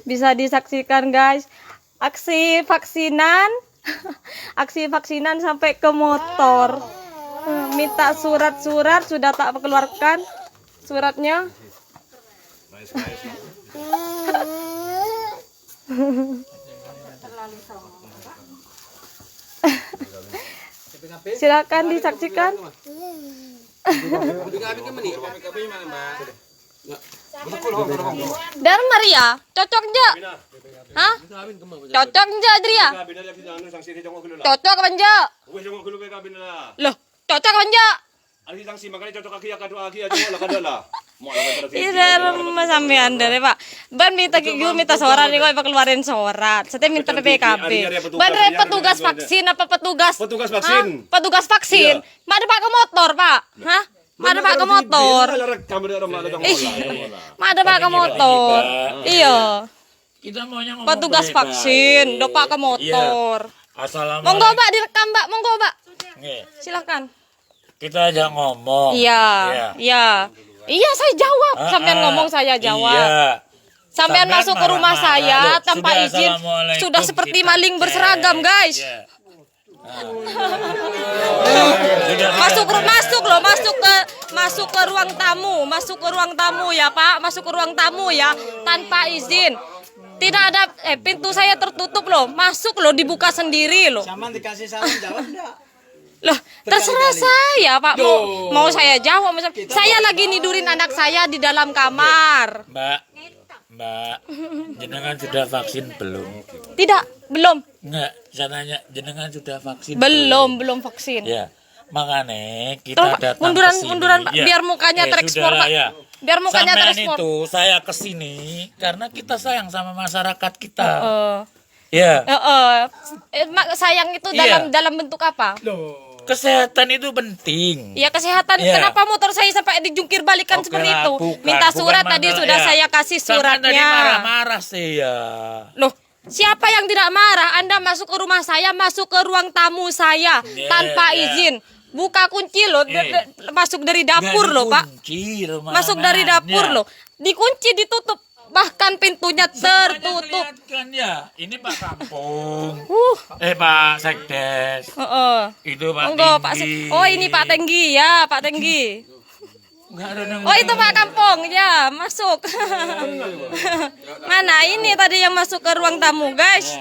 Bisa disaksikan guys, aksi vaksinan, aksi vaksinan sampai ke motor. Minta surat-surat sudah tak keluarkan suratnya. Silakan disaksikan. Dan Maria, cocok nggak? Hah? Cocok nggak, Adria? Cocok apa nggak? Loh, cocok apa nggak? Iya, sampean dari Pak. Ban minta minta surat nih kok keluarin surat. Saya minta PPKB. Ban petugas vaksin apa petugas? Petugas vaksin. Petugas vaksin. Mana Pak ke motor, Pak? Hah? Mana Pak ke motor? Mana Pak ke motor? Iya. Kita maunya ngomong Petugas baik-baik. vaksin, do Pak ke motor. Assalamualaikum. Monggo Pak direkam, Pak. Monggo, Pak. Nggih. Silakan. Kita aja ngomong. Iya, iya. Iya, saya jawab. Sampean ngomong saya jawab. Iya. Sampean masuk ke rumah saya Loh, tanpa sudah izin. assalamualaikum, Sudah seperti kita maling cek. berseragam, guys. Iya. Masuk ke ruang tamu ya, Pak. Masuk ke ruang tamu ya tanpa izin. Tidak ada pintu saya tertutup loh. Masuk loh, dibuka sendiri loh. Sama dikasih salam jawab enggak? Loh, terserah saya, Pak. Mau saya jawab. Saya lagi nidurin anak saya di dalam kamar. Mbak, jenengan sudah vaksin belum? Tidak, belum. Enggak, saya nanya, jenengan sudah vaksin? Belum vaksin. Ya, makanya kita Tolong, Pak, datang munduran, Pak, kesini. biar mukanya terekspor, sudahlah, Pak. Ya. Biar mukanya Sampean terekspor. itu saya kesini karena kita sayang sama masyarakat kita. Eh, Ya, sayang itu Iya. dalam bentuk apa? kesehatan itu penting. Ya kesehatan. Iya. Kenapa motor saya sampai dijungkir balikan Oke seperti lah, itu? bukan Minta surat tadi masalah, sudah ya. saya kasih Sampean tadi suratnya. marah-marah sih ya. Loh, siapa yang tidak marah? Anda masuk ke rumah saya, masuk ke ruang tamu saya tanpa izin. Buka kunci loh, masuk dari dapur loh, Pak. Masuk dari dapur loh. Dikunci, ditutup. Bahkan pintunya tertutup. Kan ya, ini Pak Kampung. Pak Sekdes. Itu Pak Monggo, Pak. Tinggi. Oh, ini Pak Tenggi ya, Pak Tenggi. Nggak ada yang Oh, itu Pak Kampung ya, masuk. Mana ini tadi yang masuk ke ruang tamu, guys?